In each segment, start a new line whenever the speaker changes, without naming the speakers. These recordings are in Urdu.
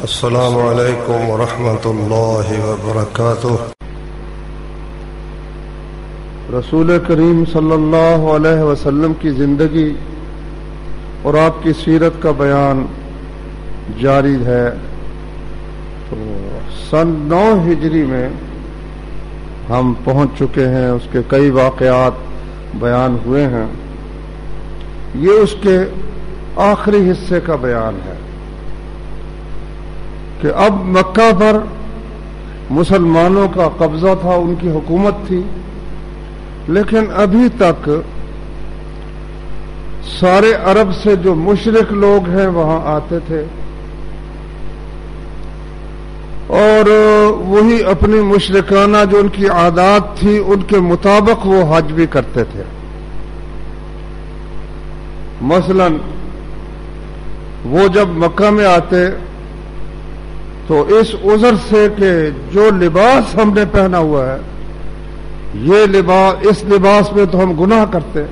السلام علیکم ورحمۃ اللہ وبرکاتہ۔ رسول کریم صلی اللہ علیہ وسلم کی زندگی اور آپ کی سیرت کا بیان جاری ہے۔ تو سن 9 ہجری میں ہم پہنچ چکے ہیں، اس کے کئی واقعات بیان ہوئے ہیں۔ یہ اس کے آخری حصے کا بیان ہے کہ اب مکہ پر مسلمانوں کا قبضہ تھا، ان کی حکومت تھی، لیکن ابھی تک سارے عرب سے جو مشرک لوگ ہیں وہاں آتے تھے اور وہی اپنی مشرکانہ جو ان کی عادات تھی ان کے مطابق وہ حج بھی کرتے تھے۔ مثلا وہ جب مکہ میں آتے تو اس عذر سے کہ جو لباس ہم نے پہنا ہوا ہے یہ لباس، اس لباس میں تو ہم گناہ کرتے،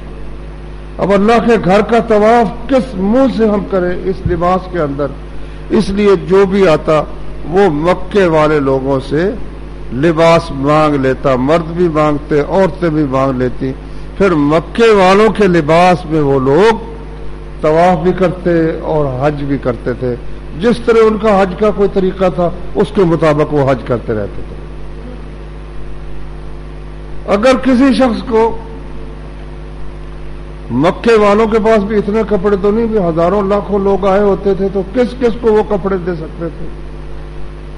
اب اللہ کے گھر کا طواف کس منہ سے ہم کریں اس لباس کے اندر، اس لیے جو بھی آتا وہ مکے والے لوگوں سے لباس مانگ لیتا، مرد بھی مانگتے، عورتیں بھی مانگ لیتی، پھر مکے والوں کے لباس میں وہ لوگ طواف بھی کرتے اور حج بھی کرتے تھے۔ جس طرح ان کا حج کا کوئی طریقہ تھا اس کے مطابق وہ حج کرتے رہتے تھے۔ اگر کسی شخص کو مکے والوں کے پاس بھی اتنے کپڑے تو نہیں، بھی ہزاروں لاکھوں لوگ آئے ہوتے تھے، تو کس کس کو وہ کپڑے دے سکتے تھے؟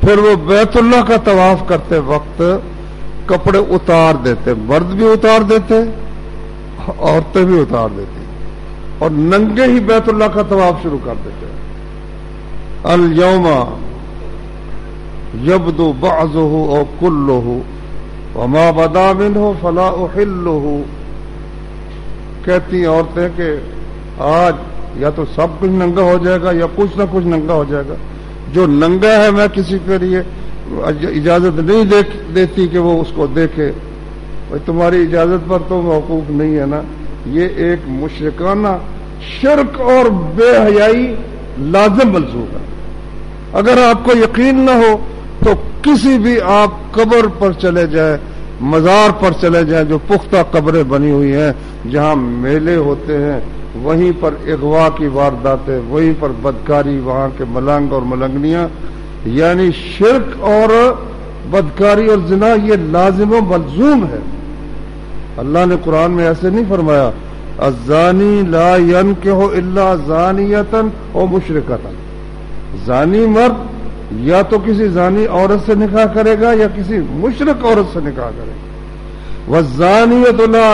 پھر وہ بیت اللہ کا طواف کرتے وقت کپڑے اتار دیتے، مرد بھی اتار دیتے، عورتیں بھی اتار دیتی، اور ننگے ہی بیت اللہ کا طواف شروع کر دیتے۔ اليوم يبدو بعضه او كله وما بدا منه فلا احله، کہتی عورتیں کہ آج یا تو سب کچھ ننگا ہو جائے گا یا کچھ نہ کچھ ننگا ہو جائے گا، جو ننگا ہے میں کسی کے لیے اجازت نہیں دیتی کہ وہ اس کو دیکھے۔ تمہاری اجازت پر تو موقوف نہیں ہے نا۔ یہ ایک مشرکانہ شرک اور بے حیائی لازم ملزوم ہے۔ اگر آپ کو یقین نہ ہو تو کسی بھی آپ قبر پر چلے جائیں، مزار پر چلے جائیں، جو پختہ قبریں بنی ہوئی ہیں جہاں میلے ہوتے ہیں، وہیں پر اغوا کی وارداتیں، وہیں پر بدکاری، وہاں کے ملنگ اور ملنگنیاں، یعنی شرک اور بدکاری اور زنا یہ لازم و ملزوم ہے۔ اللہ نے قرآن میں ایسے نہیں فرمایا الزانی لا ينکح الا زانیۃ او مشرکۃ، زانی مرد یا تو کسی زانی عورت سے نکاح کرے گا یا کسی مشرک عورت سے نکاح کرے گا۔ والزانیۃ لا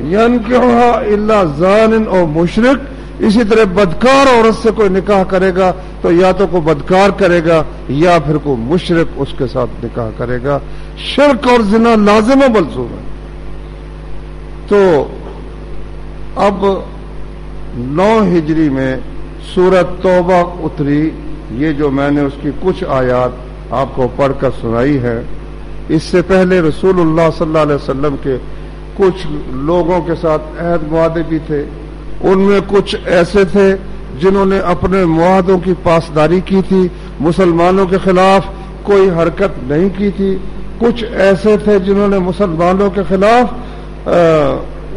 ينکحها الا زان او مشرک، اسی طرح بدکار عورت سے کوئی نکاح کرے گا تو یا تو کوئی بدکار کرے گا یا پھر کوئی مشرک اس کے ساتھ نکاح کرے گا۔ شرک اور زنا لازم و ملزوم ہے۔ تو اب 9 ہجری میں سورۃ توبہ اتری، یہ جو میں نے اس کی کچھ آیات آپ کو پڑھ کر سنائی ہے۔ اس سے پہلے رسول اللہ صلی اللہ علیہ وسلم کے کچھ لوگوں کے ساتھ عہد معاہدے بھی تھے، ان میں کچھ ایسے تھے جنہوں نے اپنے معاہدوں کی پاسداری کی تھی، مسلمانوں کے خلاف کوئی حرکت نہیں کی تھی، کچھ ایسے تھے جنہوں نے مسلمانوں کے خلاف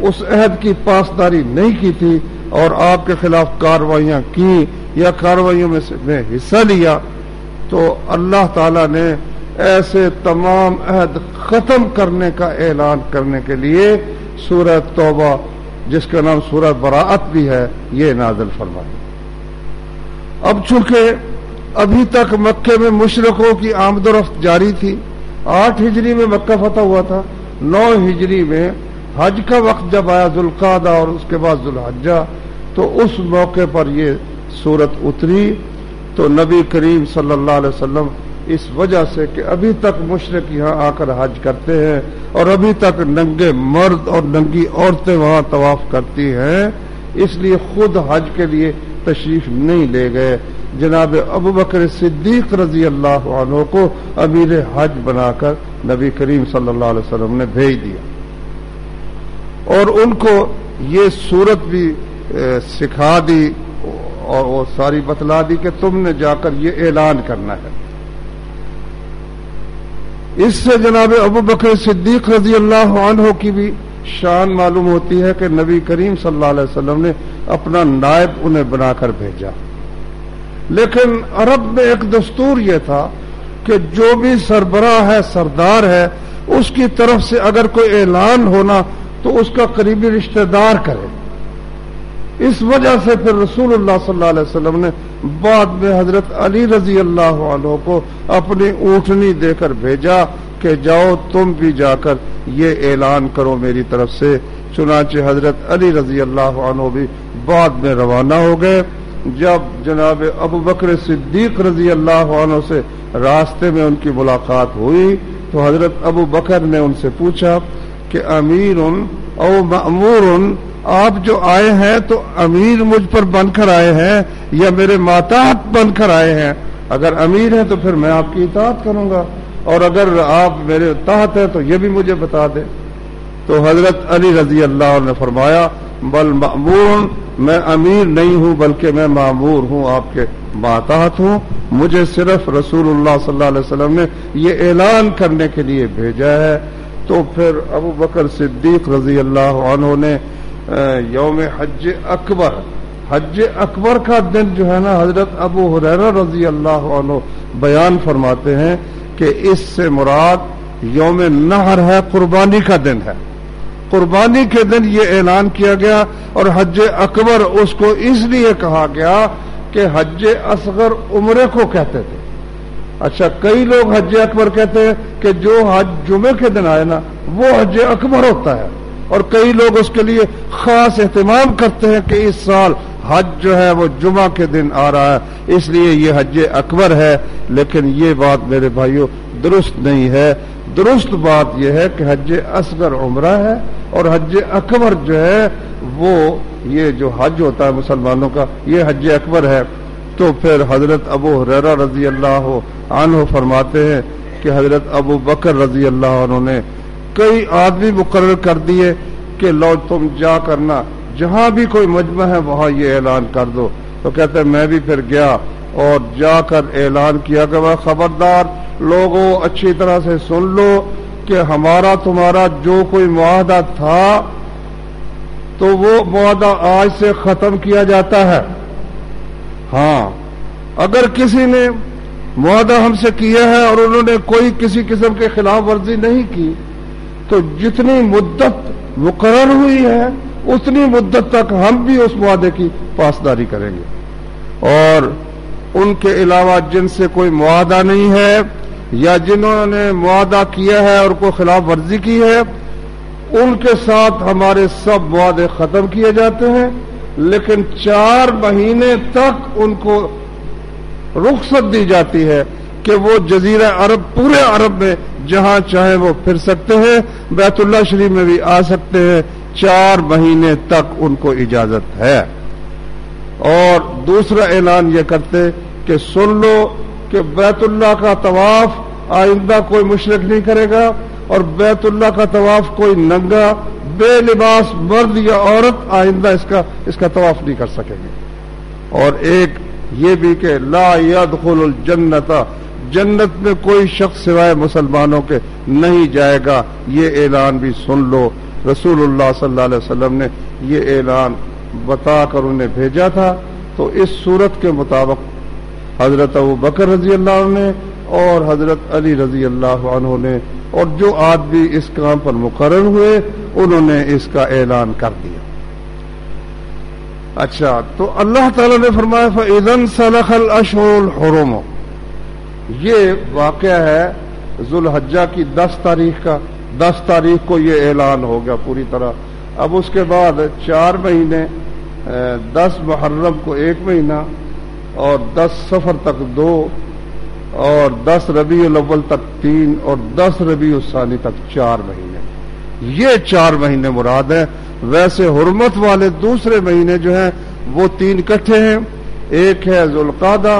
اس عہد کی پاسداری نہیں کی تھی اور آپ کے خلاف کارروائیاں کی یا کارروائیوں میں حصہ لیا۔ تو اللہ تعالیٰ نے ایسے تمام عہد ختم کرنے کا اعلان کرنے کے لیے سورہ توبہ، جس کا نام سورہ براءت بھی ہے، یہ نازل فرمائی۔ اب چونکہ ابھی تک مکے میں مشرکوں کی آمد و رفت جاری تھی، 8 ہجری میں مکہ فتح ہوا تھا، 9 ہجری میں حج کا وقت جب آیا ذوالقعدہ اور اس کے بعد ذوالحجہ، تو اس موقع پر یہ سورت اتری۔ تو نبی کریم صلی اللہ علیہ وسلم اس وجہ سے کہ ابھی تک مشرک یہاں آ کر حج کرتے ہیں اور ابھی تک ننگے مرد اور ننگی عورتیں وہاں طواف کرتی ہیں، اس لیے خود حج کے لیے تشریف نہیں لے گئے۔ جناب ابوبکر صدیق رضی اللہ عنہ کو امیر حج بنا کر نبی کریم صلی اللہ علیہ وسلم نے بھیج دیا، اور ان کو یہ صورت بھی سکھا دی اور وہ ساری بتلا دی کہ تم نے جا کر یہ اعلان کرنا ہے۔ اس سے جناب ابو بکر صدیق رضی اللہ عنہ کی بھی شان معلوم ہوتی ہے کہ نبی کریم صلی اللہ علیہ وسلم نے اپنا نائب انہیں بنا کر بھیجا۔ لیکن عرب میں ایک دستور یہ تھا کہ جو بھی سربراہ ہے، سردار ہے، اس کی طرف سے اگر کوئی اعلان ہونا تو اس کا قریبی رشتہ دار کرے۔ اس وجہ سے پھر رسول اللہ صلی اللہ علیہ وسلم نے بعد میں حضرت علی رضی اللہ عنہ کو اپنی اونٹنی دے کر بھیجا کہ جاؤ تم بھی جا کر یہ اعلان کرو میری طرف سے۔ چنانچہ حضرت علی رضی اللہ عنہ بھی بعد میں روانہ ہو گئے۔ جب جناب ابو بکر صدیق رضی اللہ عنہ سے راستے میں ان کی ملاقات ہوئی تو حضرت ابو بکر نے ان سے پوچھا کہ امیر او مأمور، آپ جو آئے ہیں تو امیر مجھ پر بن کر آئے ہیں یا میرے ماتحت بن کر آئے ہیں؟ اگر امیر ہیں تو پھر میں آپ کی اطاعت کروں گا، اور اگر آپ میرے تحت ہیں تو یہ بھی مجھے بتا دیں۔ تو حضرت علی رضی اللہ عنہ نے فرمایا بل مأمور، میں امیر نہیں ہوں بلکہ میں مأمور ہوں، آپ کے ماتحت ہوں، مجھے صرف رسول اللہ صلی اللہ علیہ وسلم نے یہ اعلان کرنے کے لیے بھیجا ہے۔ تو پھر ابو بکر صدیق رضی اللہ عنہ نے یوم حج اکبر کا دن جو ہے نا، حضرت ابو ہریرہ رضی اللہ عنہ بیان فرماتے ہیں کہ اس سے مراد یوم نحر ہے، قربانی کا دن ہے۔ قربانی کے دن یہ اعلان کیا گیا، اور حج اکبر اس کو اس لیے کہا گیا کہ حج اصغر عمرے کو کہتے تھے۔ اچھا، کئی لوگ حج اکبر کہتے ہیں کہ جو حج جمعے کے دن آئے نا وہ حج اکبر ہوتا ہے، اور کئی لوگ اس کے لیے خاص اہتمام کرتے ہیں کہ اس سال حج جو ہے وہ جمعہ کے دن آ رہا ہے، اس لیے یہ حج اکبر ہے۔ لیکن یہ بات میرے بھائیوں درست نہیں ہے۔ درست بات یہ ہے کہ حج اصغر عمرہ ہے، اور حج اکبر جو ہے وہ یہ جو حج ہوتا ہے مسلمانوں کا، یہ حج اکبر ہے۔ تو پھر حضرت ابو ہریرہ رضی اللہ عنہ فرماتے ہیں کہ حضرت ابو بکر رضی اللہ عنہ نے کئی آدمی مقرر کر دیے کہ لو تم جا کرنا جہاں بھی کوئی مجمع ہے وہاں یہ اعلان کر دو۔ تو کہتے ہیں میں بھی پھر گیا اور جا کر اعلان کیا کہ وہ خبردار لوگوں اچھی طرح سے سن لو کہ ہمارا تمہارا جو کوئی معاہدہ تھا تو وہ معاہدہ آج سے ختم کیا جاتا ہے۔ ہاں، اگر کسی نے معاہدہ ہم سے کیا ہے اور انہوں نے کوئی کسی قسم کے خلاف ورزی نہیں کی تو جتنی مدت مقرر ہوئی ہے اتنی مدت تک ہم بھی اس معاہدے کی پاسداری کریں گے، اور ان کے علاوہ جن سے کوئی معاہدہ نہیں ہے یا جنہوں نے معاہدہ کیا ہے اور کوئی خلاف ورزی کی ہے ان کے ساتھ ہمارے سب معاہدے ختم کیے جاتے ہیں، لیکن 4 مہینے تک ان کو رخصت دی جاتی ہے کہ وہ جزیرہ عرب، پورے عرب میں جہاں چاہیں وہ پھر سکتے ہیں، بیت اللہ شریف میں بھی آ سکتے ہیں، 4 مہینے تک ان کو اجازت ہے۔ اور دوسرا اعلان یہ کرتے کہ سن لو کہ بیت اللہ کا طواف آئندہ کوئی مشرک نہیں کرے گا، اور بیت اللہ کا طواف کوئی ننگا بے لباس مرد یا عورت آئندہ اس کا طواف نہیں کر سکیں گے۔ اور ایک یہ بھی کہ لا يدخل الجنت، جنت میں کوئی شخص سوائے مسلمانوں کے نہیں جائے گا، یہ اعلان بھی سن لو۔ رسول اللہ صلی اللہ علیہ وسلم نے یہ اعلان بتا کر انہیں بھیجا تھا۔ تو اس صورت کے مطابق حضرت ابو بکر رضی اللہ عنہ نے اور حضرت علی رضی اللہ عنہ نے اور جو آدمی اس کام پر مقرر ہوئے انہوں نے اس کا اعلان کر دیا۔ اچھا، تو اللہ تعالی نے فرمایا فَإِذَا انْسَلَخَ الْأَشْهُرُ الْحُرُمُ، یہ واقعہ ہے ذوالحجہ کی 10 تاریخ کا۔ 10 تاریخ کو یہ اعلان ہو گیا پوری طرح۔ اب اس کے بعد 4 مہینے، 10 محرم کو 1 مہینہ، اور 10 صفر تک 2، اور 10 ربیع الاول تک 3، اور 10 ربیع الثانی تک 4 مہینے۔ یہ 4 مہینے مراد ہیں۔ ویسے حرمت والے دوسرے مہینے جو ہیں وہ 3 اکٹھے ہیں، ایک ہے ذوالقعدہ،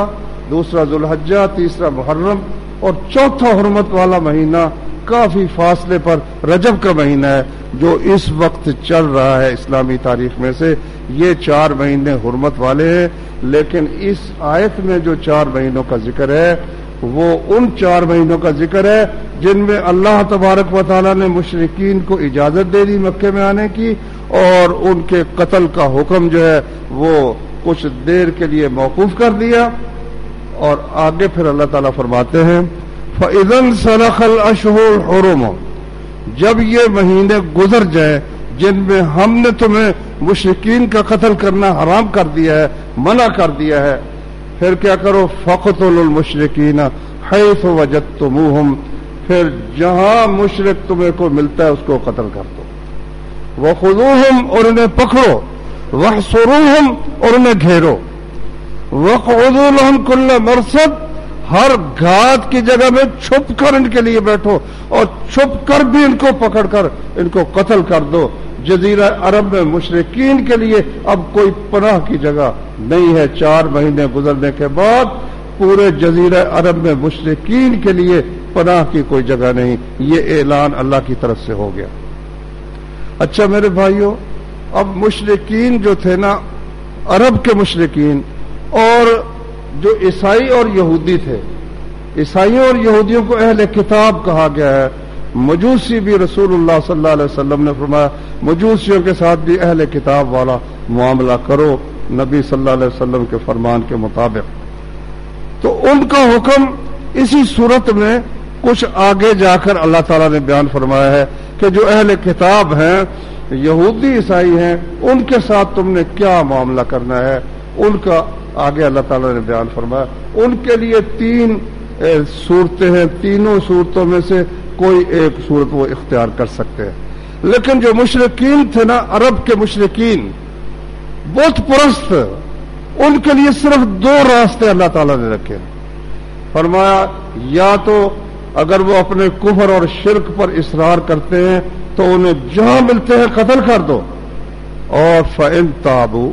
دوسرا ذوالحجہ، تیسرا محرم، اور چوتھا حرمت والا مہینہ کافی فاصلے پر رجب کا مہینہ ہے جو اس وقت چل رہا ہے اسلامی تاریخ میں سے. یہ 4 مہینے حرمت والے ہیں، لیکن اس آیت میں جو 4 مہینوں کا ذکر ہے وہ ان 4 مہینوں کا ذکر ہے جن میں اللہ تبارک و تعالیٰ نے مشرکین کو اجازت دے دی مکے میں آنے کی، اور ان کے قتل کا حکم جو ہے وہ کچھ دیر کے لیے موقوف کر دیا. اور آگے پھر اللہ تعالیٰ فرماتے ہیں فَإِذَا انْسَلَخَ الْأَشْهُرُ الْحُرُمُ، جب یہ مہینے گزر جائیں جن میں ہم نے تمہیں مشرکین کا قتل کرنا حرام کر دیا ہے، منع کر دیا ہے، پھر کیا کرو فَقْتُلُوا الْمُشْرِكِينَ حَيْثُ وَجَدتُّمُوهُمْ، پھر جہاں مشرک تمہیں کو ملتا ہے اس کو قتل کر دو. وَخُذُوهُمْ، اور انہیں پکڑو، وَاحْصُرُوهُمْ، اور انہیں گھیرو، وَاقْعُدُوا لَهُمْ كُلَّ مَرْصَدٍ، ہر گھات کی جگہ میں چھپ کر ان کے لیے بیٹھو اور چھپ کر بھی ان کو پکڑ کر ان کو قتل کر دو. جزیرہ عرب میں مشرکین کے لیے اب کوئی پناہ کی جگہ نہیں ہے. 4 مہینے گزرنے کے بعد پورے جزیرہ عرب میں مشرکین کے لیے پناہ کی کوئی جگہ نہیں. یہ اعلان اللہ کی طرف سے ہو گیا. اچھا میرے بھائیوں، اب مشرکین جو تھے نا، عرب کے مشرکین اور جو عیسائی اور یہودی تھے، عیسائیوں اور یہودیوں کو اہل کتاب کہا گیا ہے. مجوسی بھی رسول اللہ صلی اللہ علیہ وسلم نے فرمایا مجوسیوں کے ساتھ بھی اہل کتاب والا معاملہ کرو، نبی صلی اللہ علیہ وسلم کے فرمان کے مطابق. تو ان کا حکم اسی صورت میں کچھ آگے جا کر اللہ تعالیٰ نے بیان فرمایا ہے کہ جو اہل کتاب ہیں، یہودی عیسائی ہیں، ان کے ساتھ تم نے کیا معاملہ کرنا ہے. ان کا آگے اللہ تعالیٰ نے بیان فرمایا. ان کے لیے 3 صورتیں ہیں، تینوں صورتوں میں سے کوئی ایک صورت وہ اختیار کر سکتے ہیں. لیکن جو مشرکین تھے نا، عرب کے مشرکین، بت پرست، ان کے لیے صرف 2 راستے اللہ تعالیٰ نے رکھے. فرمایا یا تو اگر وہ اپنے کفر اور شرک پر اصرار کرتے ہیں تو انہیں جہاں ملتے ہیں قتل کر دو، اور فَإِن تَابُوا،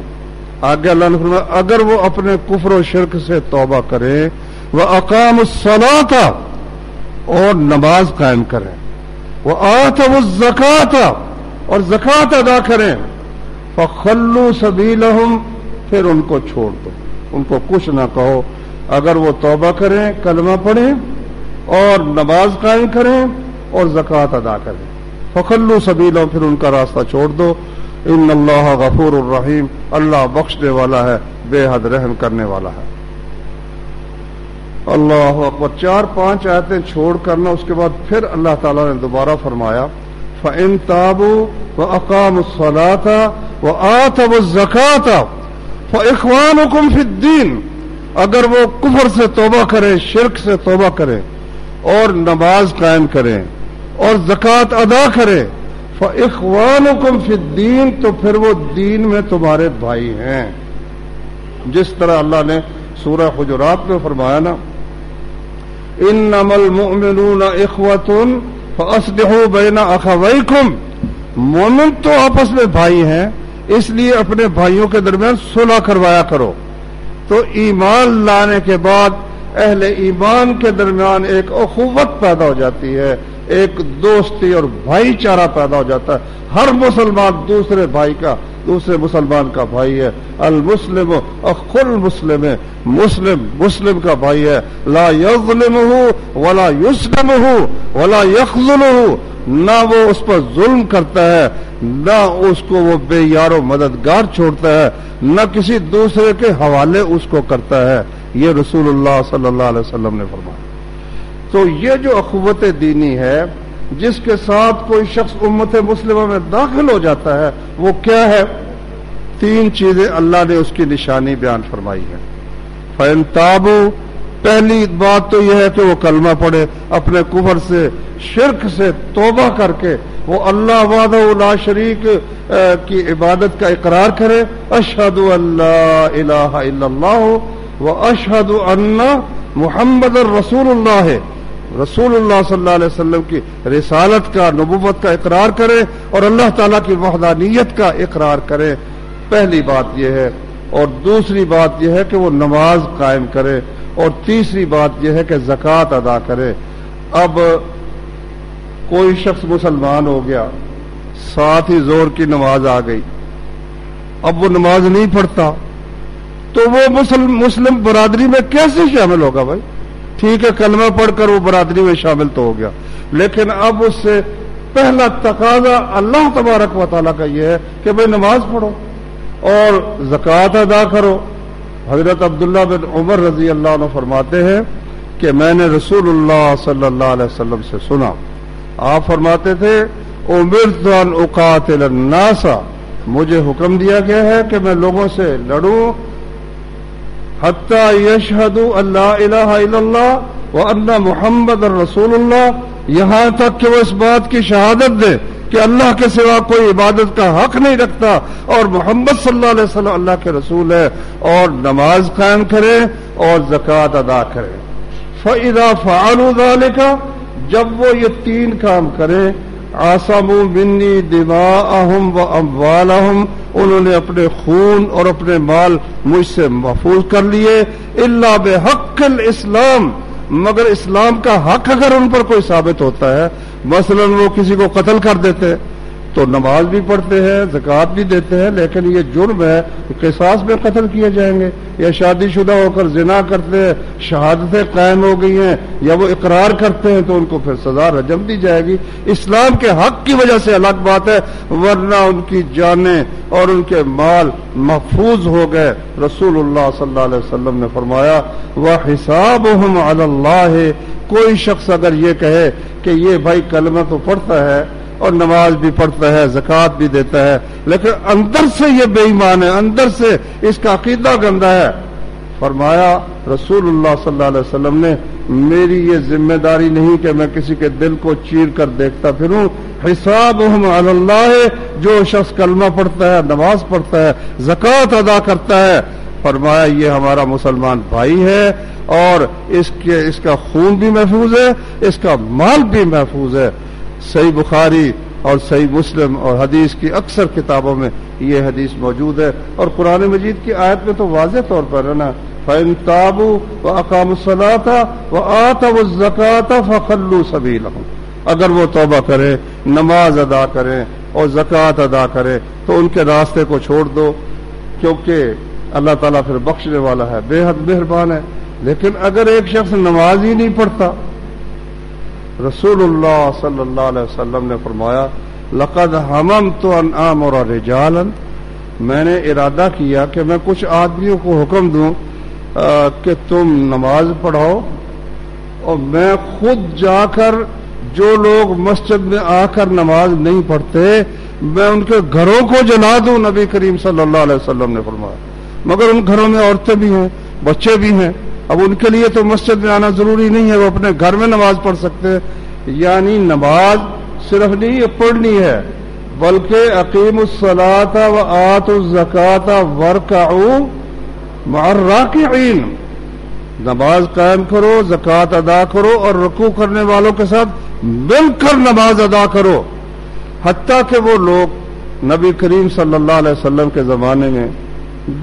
آگے اللہ نے فرمایا اگر وہ اپنے کفر و شرک سے توبہ کریں، وَأَقَامُوا الصَّلَاةَ، اور نماز قائم کریں، وَآتَوُا الزَّكَاةَ، اور زکوٰۃ ادا کریں، فَخَلُّوا سَبِيلَهُمْ، پھر ان کو چھوڑ دو، ان کو کچھ نہ کہو. اگر وہ توبہ کریں، کلمہ پڑھیں اور نماز قائم کریں اور زکوٰۃ ادا کریں، فَخَلُّوا سَبِيلَهُمْ، پھر ان کا راستہ چھوڑ دو. ان اللہ غفور الرحیم، اللہ بخشنے والا ہے، بے حد رحم کرنے والا ہے. اللہ اکبر. 4-5 آیتیں چھوڑ کرنا، اس کے بعد پھر اللہ تعالیٰ نے دوبارہ فرمایا فَإِن تَابُوا وَأَقَامُوا الصَّلَاةَ وَآتَوُا الزَّكَاةَ فَإِخْوَانُكُمْ فِي الدِّينِ، اگر وہ کفر سے توبہ کریں، شرک سے توبہ کریں اور نماز قائم کریں اور زکوٰۃ ادا کریں، فَإِخْوَانُكُمْ فِي الدِّينِ، تو پھر وہ دین میں تمہارے بھائی ہیں. جس طرح اللہ نے سورہ حجرات میں فرمایا نا، انما المؤمنون اخوة فاصلحوا بین اخویکم، مومن تو آپس میں بھائی ہیں، اس لیے اپنے بھائیوں کے درمیان صلح کروایا کرو. تو ایمان لانے کے بعد اہل ایمان کے درمیان ایک اخوت پیدا ہو جاتی ہے، ایک دوستی اور بھائی چارہ پیدا ہو جاتا ہے. ہر مسلمان دوسرے بھائی کا، دوسرے مسلمان کا بھائی ہے. المسلم اخو المسلم، مسلم مسلم کا بھائی ہے. لا یظلمہ ولا یسلمہ ولا یخذلہ، نہ وہ اس پر ظلم کرتا ہے، نہ اس کو وہ بے یار و مددگار چھوڑتا ہے، نہ کسی دوسرے کے حوالے اس کو کرتا ہے. یہ رسول اللہ صلی اللہ علیہ وسلم نے فرمایا. تو یہ جو اخوت دینی ہے، جس کے ساتھ کوئی شخص امت مسلمہ میں داخل ہو جاتا ہے، وہ کیا ہے؟ 3 چیزیں اللہ نے اس کی نشانی بیان فرمائی ہے. فَإِن تَابُوا، پہلی بات تو یہ ہے کہ وہ کلمہ پڑھے، اپنے کفر سے، شرک سے توبہ کر کے وہ اللہ وحدہ لا شریک کی عبادت کا اقرار کرے. اشہد ان لا الہ الا اللہ واشہد ان محمد رسول اللہ، رسول اللہ صلی اللہ علیہ وسلم کی رسالت کا، نبوت کا اقرار کرے اور اللہ تعالیٰ کی وحدانیت کا اقرار کرے. پہلی بات یہ ہے. اور دوسری بات یہ ہے کہ وہ نماز قائم کرے، اور تیسری بات یہ ہے کہ زکوٰۃ ادا کرے. اب کوئی شخص مسلمان ہو گیا، ساتھ ہی ظہر کی نماز آ گئی، اب وہ نماز نہیں پڑھتا تو وہ مسلم برادری میں کیسے شامل ہوگا بھائی؟ ٹھیک ہے کلمہ پڑھ کر وہ برادری میں شامل تو ہو گیا، لیکن اب اس سے پہلا تقاضا اللہ تبارک و تعالیٰ کا یہ ہے کہ بھائی نماز پڑھو اور زکوٰۃ ادا کرو۔ حضرت عبداللہ بن عمر رضی اللہ عنہ فرماتے ہیں کہ میں نے رسول اللہ صلی اللہ علیہ وسلم سے سنا، آپ فرماتے تھے امرت ان اقاتل الناس، مجھے حکم دیا گیا ہے کہ میں لوگوں سے لڑوں حتی یشہدوا ان لا الہ الا اللہ وان محمد رسول اللہ، یہاں تک کہ وہ اس بات کی شہادت دے کہ اللہ کے سوا کوئی عبادت کا حق نہیں رکھتا اور محمد صلی اللہ علیہ وسلم اللہ کے رسول ہے، اور نماز قائم کرے اور زکوٰۃ ادا کرے۔ فَإِذَا فَعَلُوا ذَلِكَ، جب وہ یہ تین کام کریں، عَصَمُوا مِنِّي دِمَاءَهُمْ وَأَمْوَالَهُمْ، انہوں نے اپنے خون اور اپنے مال مجھ سے محفوظ کر لیے، إِلَّا بِحَقِّ الْإِسْلام، مگر اسلام کا حق اگر ان پر کوئی ثابت ہوتا ہے، مثلا وہ کسی کو قتل کر دیتے تو نماز بھی پڑھتے ہیں زکوٰۃ بھی دیتے ہیں، لیکن یہ جرم ہے قصاص میں قتل کیے جائیں گے، یا شادی شدہ ہو کر زنا کرتے ہیں، شہادتیں قائم ہو گئی ہیں یا وہ اقرار کرتے ہیں تو ان کو پھر سزا رجم دی جائے گی، اسلام کے حق کی وجہ سے الگ بات ہے، ورنہ ان کی جانیں اور ان کے مال محفوظ ہو گئے۔ رسول اللہ صلی اللہ علیہ وسلم نے فرمایا وَحِسَابُهُمْ عَلَى اللَّهِ، کوئی شخص اگر یہ کہے کہ یہ بھائی کلمہ تو پڑھتا ہے اور نماز بھی پڑھتا ہے زکوٰۃ بھی دیتا ہے لیکن اندر سے یہ بے ایمان ہے، اندر سے اس کا عقیدہ گندا ہے، فرمایا رسول اللہ صلی اللہ علیہ وسلم نے میری یہ ذمہ داری نہیں کہ میں کسی کے دل کو چیر کر دیکھتا پھروں، حسابہم علی اللہ، جو شخص کلمہ پڑھتا ہے نماز پڑھتا ہے زکوٰۃ ادا کرتا ہے، فرمایا یہ ہمارا مسلمان بھائی ہے اور اس کا خون بھی محفوظ ہے، اس کا مال بھی محفوظ ہے۔ صحیح بخاری اور صحیح مسلم اور حدیث کی اکثر کتابوں میں یہ حدیث موجود ہے، اور قرآن مجید کی آیت میں تو واضح طور پر ہے نا، فَإِن تَابُوا وَأَقَامُوا الصَّلَاةَ وَآتَوُا الزَّكَاةَ فَخَلُّوا سَبِيلَهُمْ، اگر وہ توبہ کریں، نماز ادا کریں اور زکوٰۃ ادا کریں تو ان کے راستے کو چھوڑ دو، کیونکہ اللہ تعالیٰ پھر بخشنے والا ہے، بے حد مہربان ہے۔ لیکن اگر ایک شخص نماز ہی نہیں پڑھتا، رسول اللہ صلی اللہ علیہ وسلم نے فرمایا لقد ہممت ان آمر رجالا، میں نے ارادہ کیا کہ میں کچھ آدمیوں کو حکم دوں کہ تم نماز پڑھاؤ، اور میں خود جا کر جو لوگ مسجد میں آ کر نماز نہیں پڑھتے میں ان کے گھروں کو جلا دوں، نبی کریم صلی اللہ علیہ وسلم نے فرمایا، مگر ان گھروں میں عورتیں بھی ہیں بچے بھی ہیں، اب ان کے لیے تو مسجد میں آنا ضروری نہیں ہے، وہ اپنے گھر میں نماز پڑھ سکتے ہیں۔ یعنی نماز صرف نہیں یہ پڑھنی ہے بلکہ اقیموا الصلاۃ وآتوا الزکاۃ وارکعوا مع الراکعین، نماز قائم کرو، زکوٰۃ ادا کرو اور رکوع کرنے والوں کے ساتھ مل کر نماز ادا کرو۔ حتیٰ کہ وہ لوگ نبی کریم صلی اللہ علیہ وسلم کے زمانے میں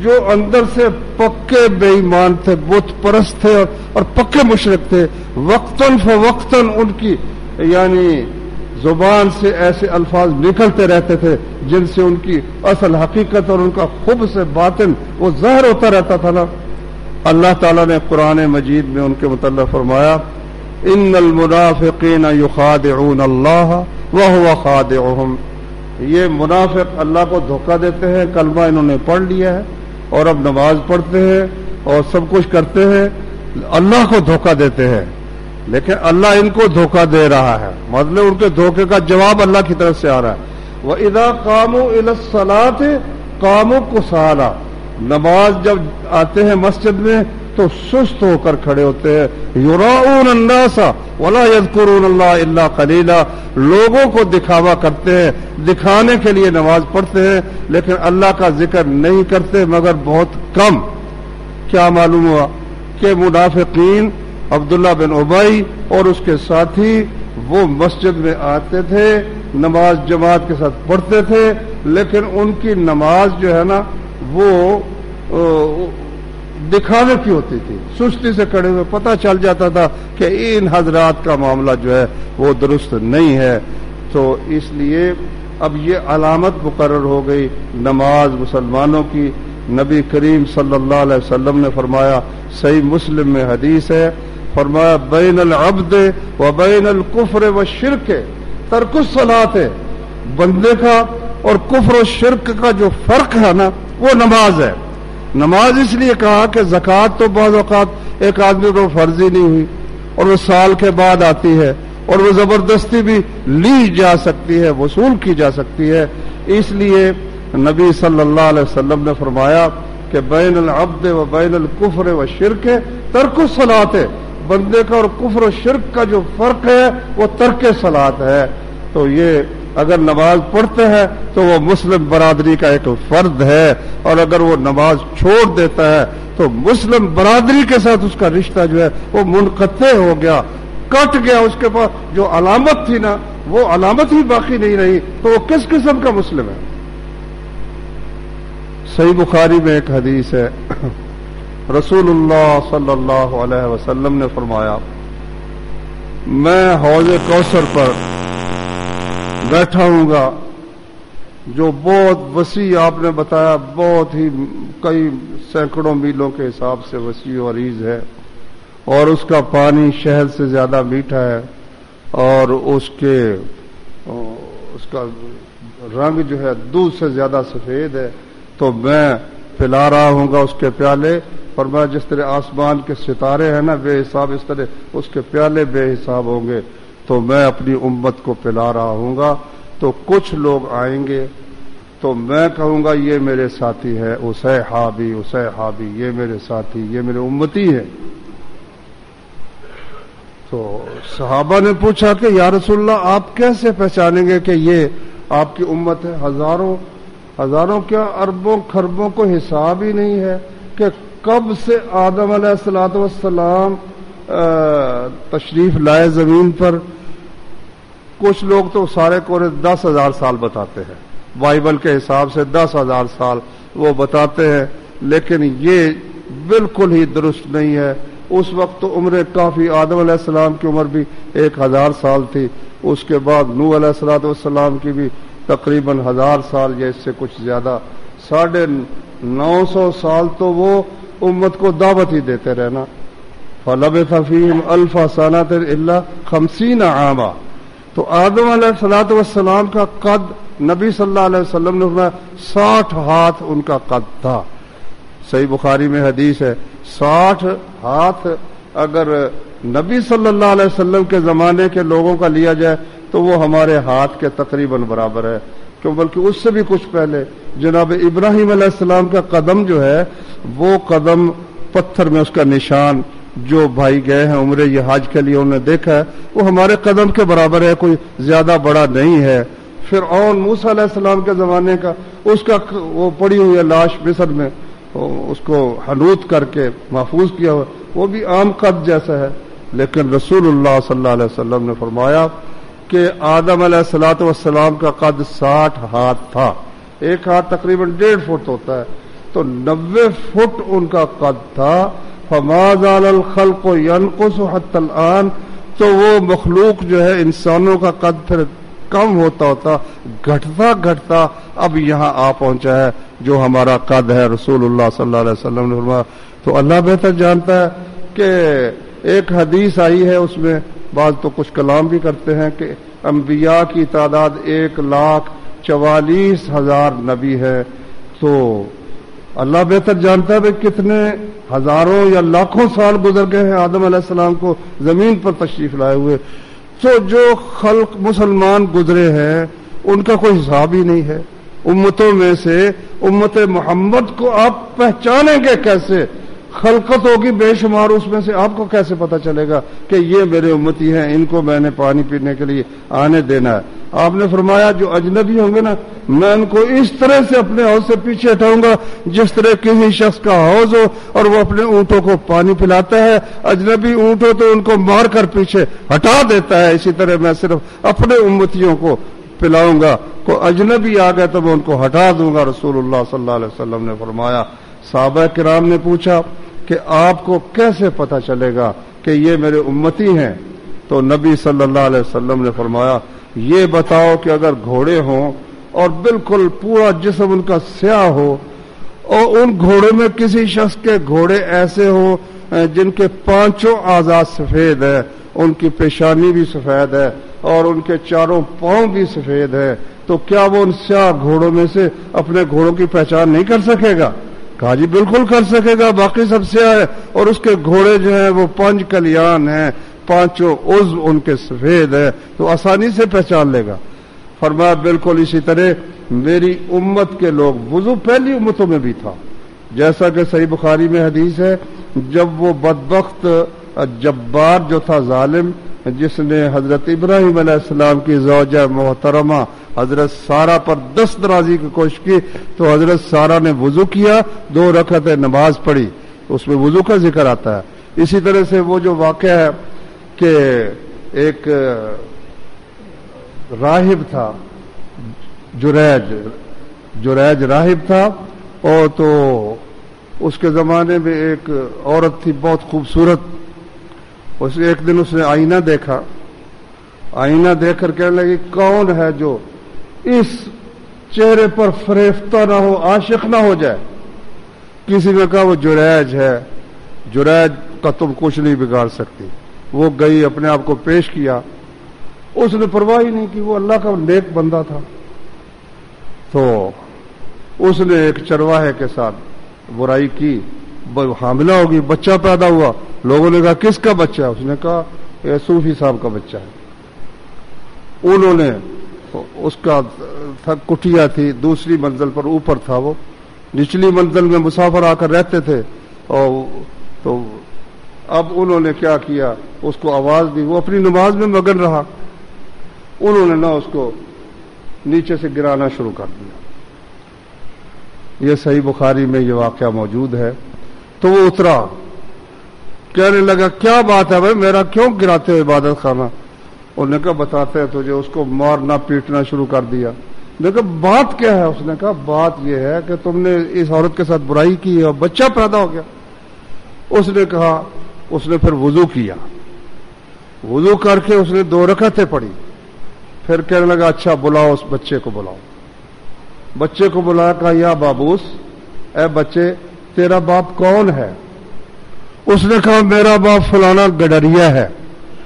جو اندر سے پکے بے ایمان تھے، بت پرست تھے اور پکے مشرک تھے، وقتاً فوقتاً ان کی یعنی زبان سے ایسے الفاظ نکلتے رہتے تھے جن سے ان کی اصل حقیقت اور ان کا خوب سے باطن وہ ظاہر ہوتا رہتا تھا نا۔ اللہ تعالیٰ نے قرآن مجید میں ان کے متعلق فرمایا ان المنافقین یخادعون اللہ وہو خادعہم، یہ منافق اللہ کو دھوکہ دیتے ہیں، کلمہ انہوں نے پڑھ لیا ہے اور اب نماز پڑھتے ہیں اور سب کچھ کرتے ہیں، اللہ کو دھوکہ دیتے ہیں، لیکن اللہ ان کو دھوکہ دے رہا ہے، مطلب ان کے دھوکے کا جواب اللہ کی طرف سے آ رہا ہے۔ وَإِذَا قَامُوا إِلَى الصَّلَاةِ قَامُوا كُسَالَىٰ، نماز جب آتے ہیں مسجد میں تو سست ہو کر کھڑے ہوتے ہیں، یراؤون الناس ولا یذکرون اللہ الا قلیلا، لوگوں کو دکھاوا کرتے ہیں، دکھانے کے لیے نماز پڑھتے ہیں لیکن اللہ کا ذکر نہیں کرتے مگر بہت کم۔ کیا معلوم ہوا کہ منافقین عبداللہ بن ابی اور اس کے ساتھی وہ مسجد میں آتے تھے، نماز جماعت کے ساتھ پڑھتے تھے، لیکن ان کی نماز جو ہے نا وہ دکھاوے کی ہوتی تھی، سستی سے کھڑے ہوئے پتہ چل جاتا تھا کہ ان حضرات کا معاملہ جو ہے وہ درست نہیں ہے. تو اس لیے اب یہ علامت مقرر ہو گئی نماز مسلمانوں کی. نبی کریم صلی اللہ علیہ وسلم نے فرمایا، صحیح مسلم میں حدیث ہے، فرمایا بین العبد و بین الکفر والشرک ترک الصلاۃ. بندے کا اور کفر و شرک کا جو فرق ہے نا وہ نماز ہے. نماز اس لیے کہا کہ زکوٰۃ تو بعض اوقات ایک آدمی کو فرض ہی نہیں ہوئی اور وہ سال کے بعد آتی ہے اور وہ زبردستی بھی لی جا سکتی ہے، وصول کی جا سکتی ہے. اس لیے نبی صلی اللہ علیہ وسلم نے فرمایا کہ بین العبد و بین الکفر و شرک ترک الصلاۃ. بندے کا اور کفر و شرک کا جو فرق ہے وہ ترک صلاۃ ہے. تو یہ اگر نماز پڑھتے ہیں تو وہ مسلم برادری کا ایک فرد ہے، اور اگر وہ نماز چھوڑ دیتا ہے تو مسلم برادری کے ساتھ اس کا رشتہ جو ہے وہ منقطع ہو گیا، کٹ گیا. اس کے پاس جو علامت تھی نا وہ علامت ہی باقی نہیں رہی، تو وہ کس قسم کا مسلم ہے؟ صحیح بخاری میں ایک حدیث ہے، رسول اللہ صلی اللہ علیہ وسلم نے فرمایا، میں حوض کوثر پر بیٹھا ہوں گا جو بہت وسیع، آپ نے بتایا بہت ہی کئی سینکڑوں میلوں کے حساب سے وسیع و عریض ہے، اور اس کا پانی شہد سے زیادہ میٹھا ہے، اور اس کا رنگ جو ہے دودھ سے زیادہ سفید ہے. تو میں پلا رہا ہوں گا اس کے پیالے، اور میں جس طرح آسمان کے ستارے ہیں نا بے حساب، اس طرح اس کے پیالے بے حساب ہوں گے. تو میں اپنی امت کو پلا رہا ہوں گا. تو کچھ لوگ آئیں گے تو میں کہوں گا یہ میرے ساتھی ہے، اسحابی، یہ میرے ساتھی، یہ میرے امتی ہے. تو صحابہ نے پوچھا کہ یا رسول اللہ آپ کیسے پہچانیں گے کہ یہ آپ کی امت ہے؟ ہزاروں کیا اربوں خربوں کو حساب ہی نہیں ہے کہ کب سے آدم علیہ الصلوۃ والسلام تشریف لائے زمین پر. کچھ لوگ تو سارے کورے 10,000 سال بتاتے ہیں، بائبل کے حساب سے 10,000 سال وہ بتاتے ہیں، لیکن یہ بالکل ہی درست نہیں ہے. اس وقت تو عمر کافی، آدم علیہ السلام کی عمر بھی 1000 سال تھی. اس کے بعد نوح علیہ الصلوۃ والسلام کی بھی تقریباً 1000 سال یا اس سے کچھ زیادہ، 950 سال تو وہ امت کو دعوت ہی دیتے رہنا. فَلَبِثَ فِيهِمْ أَلْفَ سَنَةٍ إِلَّا 50 عاما. تو آدم علیہ الصلوۃ والسلام کا قد نبی صلی اللہ علیہ وسلم نے فرمایا 60 ہاتھ ان کا قد تھا. صحیح بخاری میں حدیث ہے 60 ہاتھ اگر نبی صلی اللہ علیہ وسلم کے زمانے کے لوگوں کا لیا جائے تو وہ ہمارے ہاتھ کے تقریباً برابر ہے. کیوں بلکہ اس سے بھی کچھ پہلے جناب ابراہیم علیہ السلام کا قدم جو ہے وہ قدم پتھر میں اس کا نشان، جو بھائی گئے ہیں عمرے یہ حج کے لیے انہوں نے دیکھا ہے، وہ ہمارے قدم کے برابر ہے، کوئی زیادہ بڑا نہیں ہے. فرعون موسیٰ علیہ السلام کے زمانے کا اس کا وہ پڑی ہوئی ہے لاش مصر میں، اس کو حنوط کر کے محفوظ کیا ہوا، وہ بھی عام قد جیسا ہے. لیکن رسول اللہ صلی اللہ علیہ وسلم نے فرمایا کہ آدم علیہ الصلوۃ والسلام کا قد 60 ہاتھ تھا. ایک ہاتھ تقریباً 1.5 فٹ ہوتا ہے، تو 90 فٹ ان کا قد تھا. فما زال الخلق ينقص حتى الآن. تو وہ مخلوق جو ہے انسانوں کا قد پھر کم ہوتا گھٹتا اب یہاں آ پہنچا ہے جو ہمارا قد ہے. رسول اللہ صلی اللہ علیہ وسلم نے فرمایا. تو اللہ بہتر جانتا ہے کہ ایک حدیث آئی ہے، اس میں بعض تو کچھ کلام بھی کرتے ہیں کہ انبیاء کی تعداد 1,44,000 نبی ہے. تو اللہ بہتر جانتا ہے کہ کتنے ہزاروں یا لاکھوں سال گزر گئے ہیں آدم علیہ السلام کو زمین پر تشریف لائے ہوئے. تو جو خلق مسلمان گزرے ہیں ان کا کوئی حساب ہی نہیں ہے. امتوں میں سے امت محمد کو آپ پہچانیں گے کیسے؟ خلقت ہوگی بے شمار، اس میں سے آپ کو کیسے پتا چلے گا کہ یہ میرے امتی ہیں، ان کو میں نے پانی پینے کے لیے آنے دینا ہے؟ آپ نے فرمایا جو اجنبی ہوں گے نا میں ان کو اس طرح سے اپنے حوض سے پیچھے ہٹاؤں گا جس طرح کسی شخص کا حوض ہو اور وہ اپنے اونٹوں کو پانی پلاتا ہے، اجنبی اونٹ ہو تو ان کو مار کر پیچھے ہٹا دیتا ہے، اسی طرح میں صرف اپنے امتیوں کو پلاؤں گا. کوئی اجنبی آ گئے تو میں ان کو ہٹا دوں گا. رسول اللہ صلی اللہ علیہ وسلم نے فرمایا. صحابہ کرام نے پوچھا کہ آپ کو کیسے پتہ چلے گا کہ یہ میرے امتی ہیں؟ تو نبی صلی اللہ علیہ وسلم نے فرمایا یہ بتاؤ کہ اگر گھوڑے ہوں اور بالکل پورا جسم ان کا سیاہ ہو اور ان گھوڑوں میں کسی شخص کے گھوڑے ایسے ہوں جن کے پانچوں اعضاء سفید ہے، ان کی پیشانی بھی سفید ہے اور ان کے چاروں پاؤں بھی سفید ہے، تو کیا وہ ان سیاہ گھوڑوں میں سے اپنے گھوڑوں کی پہچان نہیں کر سکے گا؟ کہا جی بالکل کر سکے گا، باقی سب سیاہ ہے اور اس کے گھوڑے جو ہیں وہ 5 کلیان ہیں، پانچوں عضو ان کے سفید ہے، تو آسانی سے پہچان لے گا۔ فرمایا بالکل اسی طرح میری امت کے لوگ، وضو پہلی امتوں میں بھی تھا، جیسا کہ صحیح بخاری میں حدیث ہے، جب وہ بدبخت جبار جو تھا ظالم، جس نے حضرت ابراہیم علیہ السلام کی زوجہ محترمہ حضرت سارہ پر دست درازی کی کوشش کی، تو حضرت سارہ نے وضو کیا، 2 رکعت نماز پڑھی، اس میں وضو کا ذکر آتا ہے۔ اسی طرح سے وہ جو واقعہ ہے کہ ایک راہب تھا، جریج راہب تھا، اور تو اس کے زمانے میں ایک عورت تھی بہت خوبصورت، ایک دن اس نے آئینہ دیکھا، آئینہ دیکھ کر کہنے لگی کون ہے جو اس چہرے پر فریفتہ نہ ہو، عاشق نہ ہو جائے؟ کسی نے کہا وہ جریج ہے، جریج کا تم کچھ نہیں بگاڑ سکتی۔ وہ گئی، اپنے آپ کو پیش کیا، اس نے پرواہ ہی نہیں کی، وہ اللہ کا نیک بندہ تھا۔ تو اس نے ایک چرواہے کے ساتھ برائی کی، حاملہ ہوگی، بچہ پیدا ہوا، لوگوں نے کہا کس کا بچہ ہے؟ اس نے کہا یہ صوفی صاحب کا بچہ ہے۔ انہوں نے اس کا کٹیا تھی دوسری منزل پر، اوپر تھا وہ، نچلی منزل میں مسافر آ کر رہتے تھے، اور تو اب انہوں نے کیا کیا، اس کو آواز دی، وہ اپنی نماز میں مگن رہا، انہوں نے نہ اس کو نیچے سے گرانا شروع کر دیا۔ یہ صحیح بخاری میں یہ واقعہ موجود ہے۔ تو وہ اترا، کہنے لگا کیا بات ہے بھائی، میرا کیوں گراتے ہو عبادت خانہ؟ انہوں نے کہا بتاتے ہیں تجھے، اس کو مارنا پیٹنا شروع کر دیا۔ نے کہا بات کیا ہے؟ اس نے کہا بات یہ ہے کہ تم نے اس عورت کے ساتھ برائی کی اور بچہ پیدا ہو گیا۔ اس نے کہا، اس نے پھر وضو کیا، وضو کر کے اس نے 2 رکعتیں پڑھی، پھر کہنے لگا اچھا بلاؤ اس بچے کو، بلاؤ۔ بچے کو بلایا، کہا یا بابوس، اے بچے تیرا باپ کون ہے؟ اس نے کہا میرا باپ فلانا گڈریا ہے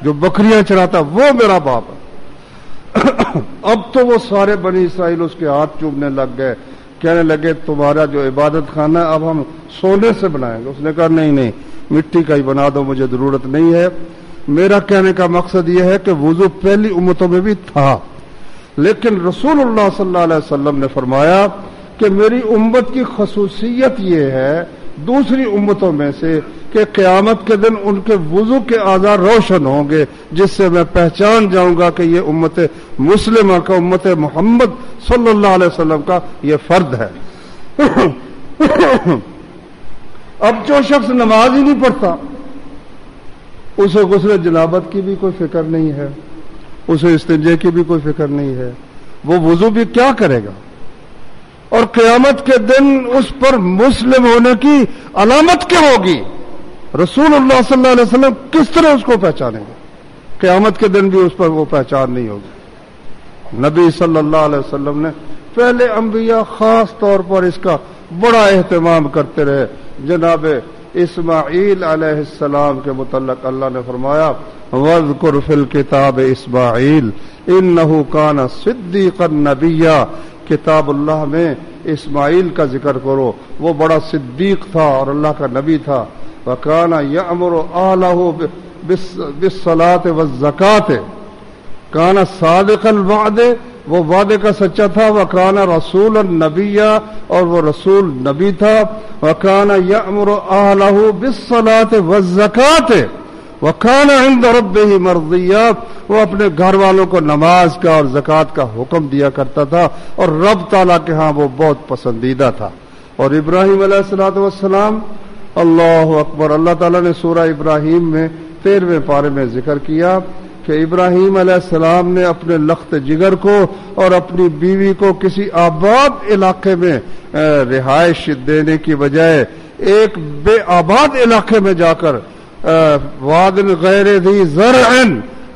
جو بکریاں چراتا، وہ میرا باپ ہے۔ اب تو وہ سارے بنی اسرائیل اس کے ہاتھ چومنے لگ گئے، کہنے لگے تمہارا جو عبادت خانہ ہے اب ہم سونے سے بنائیں گے۔ اس نے کہا نہیں نہیں، مٹی کا ہی بنا دو، مجھے ضرورت نہیں ہے۔ میرا کہنے کا مقصد یہ ہے کہ وضو پہلی امتوں میں بھی تھا، لیکن رسول اللہ صلی اللہ علیہ وسلم نے فرمایا کہ میری امت کی خصوصیت یہ ہے دوسری امتوں میں سے کہ قیامت کے دن ان کے وضو کے اعضاء روشن ہوں گے، جس سے میں پہچان جاؤں گا کہ یہ امت مسلمہ کا، امت محمد صلی اللہ علیہ وسلم کا یہ فرد ہے۔ اب جو شخص نماز ہی نہیں پڑھتا، اسے غسل جنابت کی بھی کوئی فکر نہیں ہے، اسے استنجے کی بھی کوئی فکر نہیں ہے، وہ وضو بھی کیا کرے گا؟ اور قیامت کے دن اس پر مسلم ہونے کی علامت کیا ہوگی؟ رسول اللہ صلی اللہ علیہ وسلم کس طرح اس کو پہچانیں گے؟ قیامت کے دن بھی اس پر وہ پہچان نہیں ہوگی۔ نبی صلی اللہ علیہ وسلم نے پہلے انبیاء خاص طور پر اس کا بڑا اہتمام کرتے رہے۔ جناب اسماعیل علیہ السلام کے متعلق اللہ نے فرمایا وَاذْكُرْ فِي الْكِتَابِ اسماعیل إِنَّهُ كَانَ صِدِّيقًا نَبِيًّا، کتاب اللہ میں اسماعیل کا ذکر کرو، وہ بڑا صدیق تھا اور اللہ کا نبی تھا۔ وَكَانَ يَأْمُرُ أَهْلَهُ بِالصَّلَاةِ وَالزَّكَاةِ، كَانَ صَادِقَ الْوَعْدِ، وہ وعدے کا سچا تھا۔ وَكَانَ رَسُولًا نَبِيًّا، اور وہ رسول نبی تھا۔ وَكَانَ يَأْمُرُ أَهْلَهُ بِالصَّلَاةِ وَالزَّكَاةِ وَكَانَ عِندَ رَبِّهِ مَرْضِيًّا، وہ اپنے گھر والوں کو نماز کا اور زکوٰۃ کا حکم دیا کرتا تھا اور رب تعالیٰ کے ہاں وہ بہت پسندیدہ تھا۔ اور ابراہیم علیہ السلام، اللہ اکبر، اللہ تعالیٰ نے سورہ ابراہیم میں 13ویں پارے میں ذکر کیا کہ ابراہیم علیہ السلام نے اپنے لخت جگر کو اور اپنی بیوی کو کسی آباد علاقے میں رہائش دینے کی بجائے ایک بے آباد علاقے میں جا کر واد غیر ذی زرع،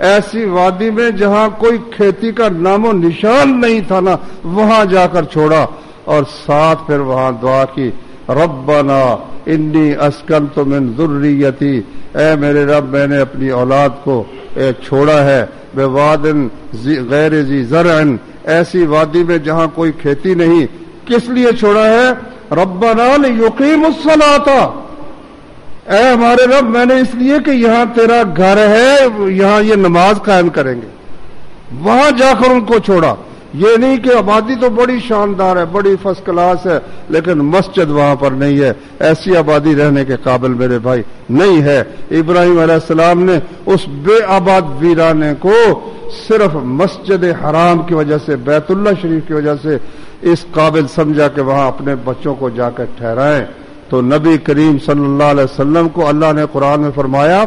ایسی وادی میں جہاں کوئی کھیتی کا نام و نشان نہیں تھا نا، وہاں جا کر چھوڑا، اور ساتھ پھر وہاں دعا کی ربنا انی اسکنت من ذریتی، اے میرے رب میں نے اپنی اولاد کو چھوڑا ہے بواد غیر ذی زرع، ایسی وادی میں جہاں کوئی کھیتی نہیں. کس لیے چھوڑا ہے؟ ربنا لیقیموا الصلاۃ، اے ہمارے رب میں نے اس لیے کہ یہاں تیرا گھر ہے، یہاں یہ نماز قائم کریں گے، وہاں جا کر ان کو چھوڑا. یہ نہیں کہ آبادی تو بڑی شاندار ہے، بڑی فرسٹ کلاس ہے، لیکن مسجد وہاں پر نہیں ہے. ایسی آبادی رہنے کے قابل میرے بھائی نہیں ہے. ابراہیم علیہ السلام نے اس بے آباد ویرانے کو صرف مسجد حرام کی وجہ سے، بیت اللہ شریف کی وجہ سے اس قابل سمجھا کہ وہاں اپنے بچوں کو جا کر ٹھہرائیں. تو نبی کریم صلی اللہ علیہ وسلم کو اللہ نے قرآن میں فرمایا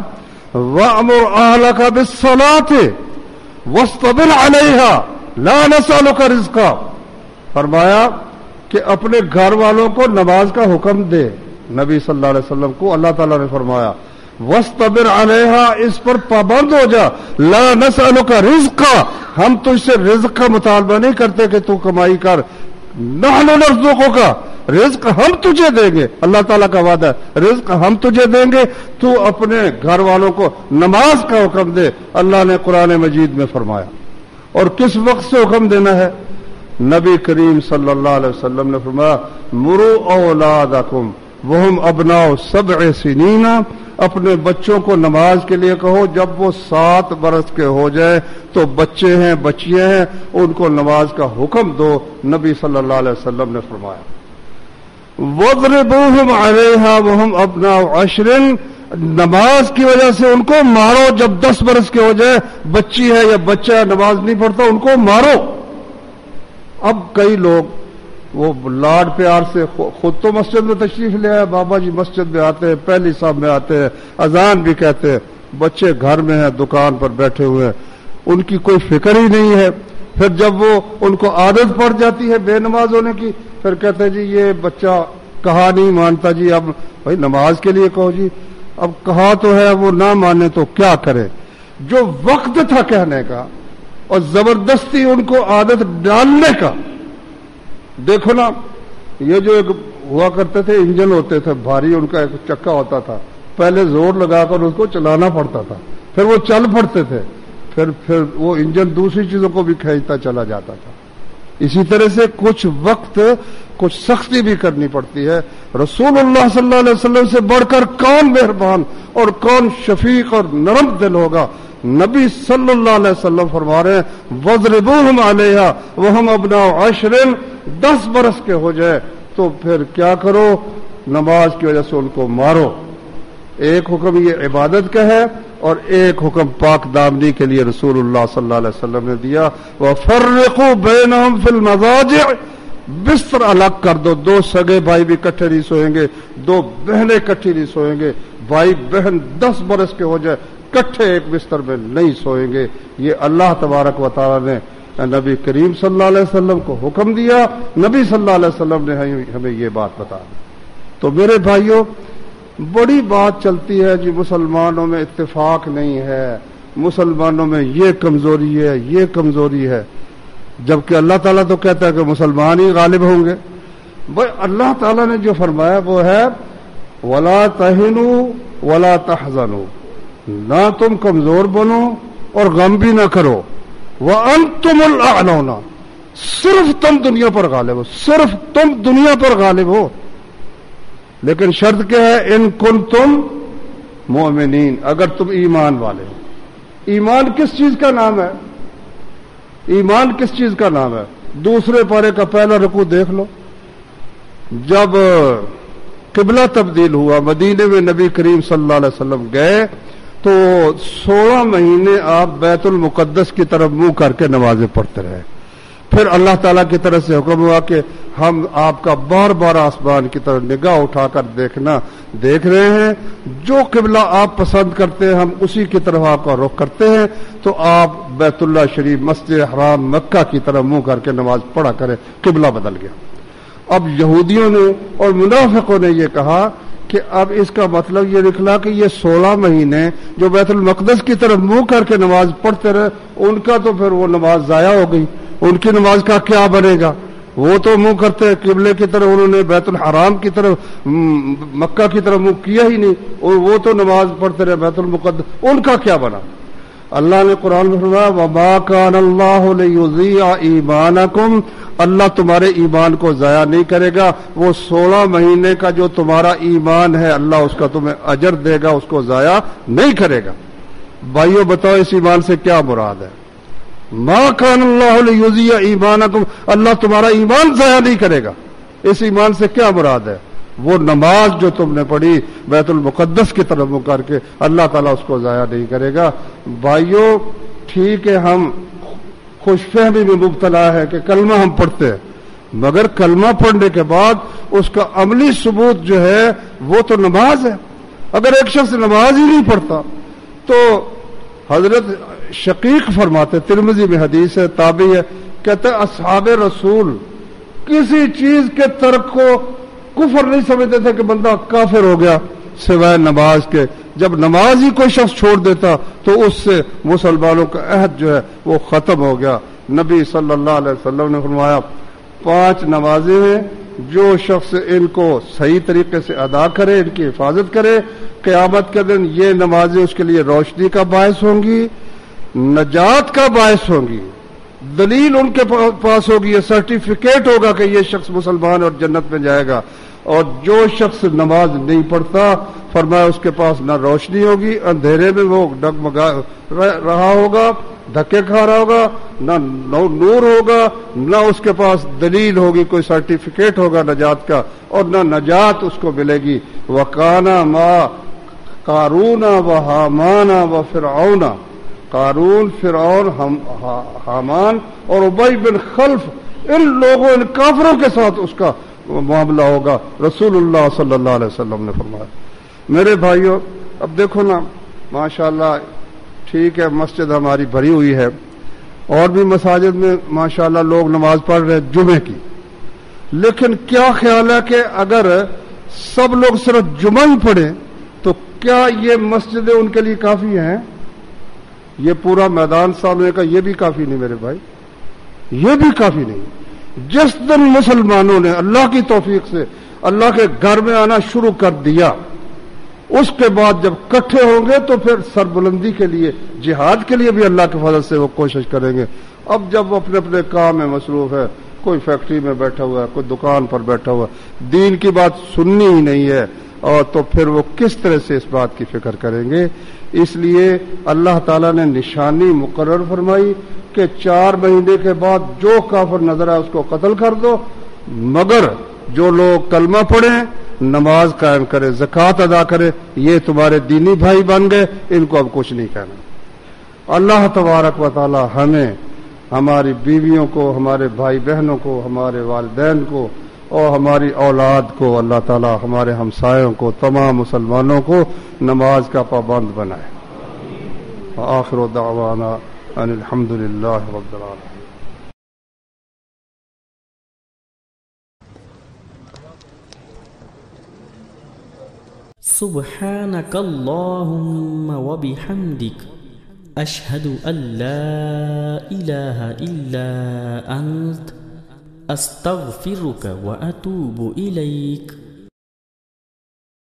وَأْمُرْ أَهْلَكَ بِالصَّلَاةِ وَاصْطَبِرْ عَلَيْهَا لا نسألك رزقا، فرمایا کہ اپنے گھر والوں کو نماز کا حکم دے. نبی صلی اللہ علیہ وسلم کو اللہ تعالیٰ نے فرمایا وَاسْطَبِرْ عَلَيْهَا، اس پر پابند ہو جا. لا نسألك رزقا، ہم تجھ سے رزق کا مطالبہ نہیں کرتے کہ تو کمائی کر. نحن نرزقك، رزق ہم تجھے دیں گے. اللہ تعالیٰ کا وعدہ ہے رزق ہم تجھے دیں گے، تو اپنے گھر والوں کو نماز کا حکم دے. اللہ نے قرآن مجید میں فرمایا. اور کس وقت سے حکم دینا ہے؟ نبی کریم صلی اللہ علیہ وسلم نے فرمایا مروا اولادکم وہم ابناء 7 سنین، اپنے بچوں کو نماز کے لیے کہو جب وہ 7 برس کے ہو جائے. تو بچے ہیں بچیاں ہیں، ان کو نماز کا حکم دو. نبی صلی اللہ علیہ وسلم نے فرمایا وَاضْرِبُوهُمْ عَلَيْهَا وَهُمْ أَبْنَاءُ 10، نماز کی وجہ سے ان کو مارو. جب 10 برس کے ہو جائے، بچی ہے یا بچہ نماز نہیں پڑھتا، ان کو مارو. اب کئی لوگ وہ لاڈ پیار سے خود تو مسجد میں تشریف لے آئے، بابا جی مسجد میں آتے ہیں، پہلی صاحب میں آتے ہیں، اذان بھی کہتے ہیں، بچے گھر میں ہیں، دکان پر بیٹھے ہوئے ہیں، ان کی کوئی فکر ہی نہیں ہے. پھر جب وہ ان کو عادت پڑ جاتی ہے بے نماز ہونے کی، پھر کہتے ہیں جی یہ بچہ کہا نہیں مانتا، جی اب بھائی نماز کے لیے کہو. جی اب کہا تو ہے، وہ نہ مانے تو کیا کرے؟ جو وقت تھا کہنے کا اور زبردستی ان کو عادت ڈالنے کا. دیکھو نا، یہ جو ایک ہوا کرتے تھے انجن ہوتے تھے بھاری، ان کا ایک چکا ہوتا تھا، پہلے زور لگا کر اس کو چلانا پڑتا تھا، پھر وہ چل پڑتے تھے، پھر وہ انجن دوسری چیزوں کو بھی کھینچتا چلا جاتا تھا. اسی طرح سے کچھ وقت کچھ سختی بھی کرنی پڑتی ہے. رسول اللہ صلی اللہ علیہ وسلم سے بڑھ کر کون مہربان اور کون شفیق اور نرم دل ہوگا؟ نبی صلی اللہ علیہ وسلم فرما رہے ہیں وَاضْرِبُوهُمْ عَلَيْهَا وَهُمْ أَبْنَاءُ 10، 10 برس کے ہو جائے تو پھر کیا کرو؟ نماز کی وجہ سے ان کو مارو. ایک حکم یہ عبادت کا ہے اور ایک حکم پاک دامنی کے لیے رسول اللہ صلی اللہ علیہ وسلم نے دیا وَفَرِّقُوا بَيْنَهُمْ فِي الْمَضَاجِعِ، بستر الگ کر دو. 2 سگے بھائی بھی کٹھے نہیں سوئیں گے، 2 بہنیں کٹھی نہیں سوئیں گے. بھائی بہن 10 برس کے ہو جائے کٹھے ایک بستر میں نہیں سوئیں گے. یہ اللہ تبارک و تعالی نے نبی کریم صلی اللہ علیہ وسلم کو حکم دیا. نبی صلی اللہ علیہ وسلم نے ہمیں یہ بات بتا دی. تو میرے بھائیوں، بڑی بات چلتی ہے جی مسلمانوں میں اتفاق نہیں ہے، مسلمانوں میں یہ کمزوری ہے، یہ کمزوری ہے، جبکہ اللہ تعالیٰ تو کہتا ہے کہ مسلمان ہی غالب ہوں گے. بھائی اللہ تعالیٰ نے جو فرمایا وہ ہے وَلَا تَهِنُوا وَلَا تَحْزَنُوا، نہ تم کمزور بنو اور غم بھی نہ کرو. وَأَنْتُمُ الْأَعْلَوْنَ، صرف تم دنیا پر غالب ہو، صرف تم دنیا پر غالب ہو. لیکن شرط کیا ہے؟ ان کنتم مؤمنین، اگر تم ایمان والے ہو. ایمان کس چیز کا نام ہے؟ ایمان کس چیز کا نام ہے؟ دوسرے پارے کا پہلا رکوع دیکھ لو. جب قبلہ تبدیل ہوا، مدینے میں نبی کریم صلی اللہ علیہ وسلم گئے تو 16 مہینے آپ بیت المقدس کی طرف منہ کر کے نمازیں پڑھتے رہے. پھر اللہ تعالیٰ کی طرف سے حکم ہوا کہ ہم آپ کا بار بار آسمان کی طرف نگاہ اٹھا کر دیکھ رہے ہیں، جو قبلہ آپ پسند کرتے ہیں ہم اسی کی طرف آپ کا رخ کرتے ہیں. تو آپ بیت اللہ شریف، مسجد حرام، مکہ کی طرف منہ کر کے نماز پڑھا کریں. قبلہ بدل گیا. اب یہودیوں نے اور منافقوں نے یہ کہا کہ اب اس کا مطلب یہ نکلا کہ یہ 16 مہینے جو بیت المقدس کی طرف منہ کر کے نماز پڑھتے رہے، ان کا تو پھر وہ نماز ضائع ہو گئی، ان کی نماز کا کیا بنے گا؟ وہ تو منہ کرتے قبلے کی طرف، انہوں نے بیت الحرام کی طرف مکہ کی طرف منہ کیا ہی نہیں، اور وہ تو نماز پڑھتے رہے بیت المقدس، ان کا کیا بنا؟ اللہ نے قرآن میں فرمایا وَمَا كَانَ اللَّهُ لِيُضِيعَ ایمانکم، اللہ تمہارے ایمان کو ضائع نہیں کرے گا، وہ 16 مہینے کا جو تمہارا ایمان ہے اللہ اس کا تمہیں اجر دے گا، اس کو ضائع نہیں کرے گا۔ بھائیو بتاؤ اس ایمان سے کیا مراد ہے؟ ما کان اللہ لیضیع ایمانکم، اللہ تمہارا ایمان ضائع نہیں کرے گا، اس ایمان سے کیا مراد ہے؟ وہ نماز جو تم نے پڑھی بیت المقدس کی طرف منہ کر کے، اللہ تعالیٰ اس کو ضائع نہیں کرے گا۔ بھائیو ٹھیک ہے ہم خوش فہمی میں مبتلا ہے کہ کلمہ ہم پڑھتے ہیں، مگر کلمہ پڑھنے کے بعد اس کا عملی ثبوت جو ہے وہ تو نماز ہے۔ اگر ایک شخص نماز ہی نہیں پڑھتا تو حضرت شقیق فرماتے، ترمذی میں حدیث ہے، تابعی ہے، کہتے اصحاب رسول کسی چیز کے ترک کو کفر نہیں سمجھتے تھے کہ بندہ کافر ہو گیا سوائے نماز کے۔ جب نماز ہی کوئی شخص چھوڑ دیتا تو اس سے مسلمانوں کا عہد جو ہے وہ ختم ہو گیا۔ نبی صلی اللہ علیہ وسلم نے فرمایا 5 نمازیں ہیں، جو شخص ان کو صحیح طریقے سے ادا کرے، ان کی حفاظت کرے، قیامت کے دن یہ نمازیں اس کے لیے روشنی کا باعث ہوں گی، نجات کا باعث ہوں گی، دلیل ان کے پاس ہوگی، یہ سرٹیفکیٹ ہوگا کہ یہ شخص مسلمان اور جنت میں جائے گا۔ اور جو شخص نماز نہیں پڑھتا فرمایا اس کے پاس نہ روشنی ہوگی، اندھیرے میں وہ ڈگمگا رہا ہوگا، دھکے کھا رہا ہوگا، نہ نور ہوگا، نہ اس کے پاس دلیل ہوگی، کوئی سرٹیفکیٹ ہوگا نجات کا، اور نہ نجات اس کو ملے گی۔ وَكَانَ مَا قارون و حامان و فرعون، قارون، فرعون، حامان اور ابی بن خلف، ان لوگوں، ان کافروں کے ساتھ اس کا معاملہ ہوگا، رسول اللہ صلی اللہ علیہ وسلم نے فرمایا۔ میرے بھائیوں اب دیکھو نا ماشاءاللہ ٹھیک ہے مسجد ہماری بھری ہوئی ہے، اور بھی مساجد میں ماشاءاللہ لوگ نماز پڑھ رہے ہیں جمعے کی، لیکن کیا خیال ہے کہ اگر سب لوگ صرف جمعہ ہی پڑھیں تو کیا یہ مسجدیں ان کے لیے کافی ہیں؟ یہ پورا میدان سامنے کا یہ بھی کافی نہیں میرے بھائی، یہ بھی کافی نہیں۔ جس دن مسلمانوں نے اللہ کی توفیق سے اللہ کے گھر میں آنا شروع کر دیا، اس کے بعد جب کٹھے ہوں گے تو پھر سربلندی کے لیے، جہاد کے لیے بھی اللہ کے فضل سے وہ کوشش کریں گے۔ اب جب وہ اپنے اپنے کام میں مصروف ہے، کوئی فیکٹری میں بیٹھا ہوا ہے، کوئی دکان پر بیٹھا ہوا ہے، دین کی بات سننی ہی نہیں ہے، اور تو پھر وہ کس طرح سے اس بات کی فکر کریں گے؟ اس لیے اللہ تعالیٰ نے نشانی مقرر فرمائی کہ 4 مہینے کے بعد جو کافر نظر آئے اس کو قتل کر دو، مگر جو لوگ کلمہ پڑھیں، نماز قائم کرے، زکوٰۃ ادا کرے، یہ تمہارے دینی بھائی بن گئے، ان کو اب کچھ نہیں کہنا۔ اللہ تبارک و تعالی ہمیں، ہماری بیویوں کو، ہمارے بھائی بہنوں کو، ہمارے والدین کو اور ہماری اولاد کو، اللہ تعالی ہمارے ہمسایوں کو، تمام مسلمانوں کو نماز کا پابند بنائے۔ آخر دعوانا ان الحمد للہ رب العالمین۔
سبحانك اللهم وبحمدك أشهد أن لا إله إلا أنت أستغفرك وأتوب إليك۔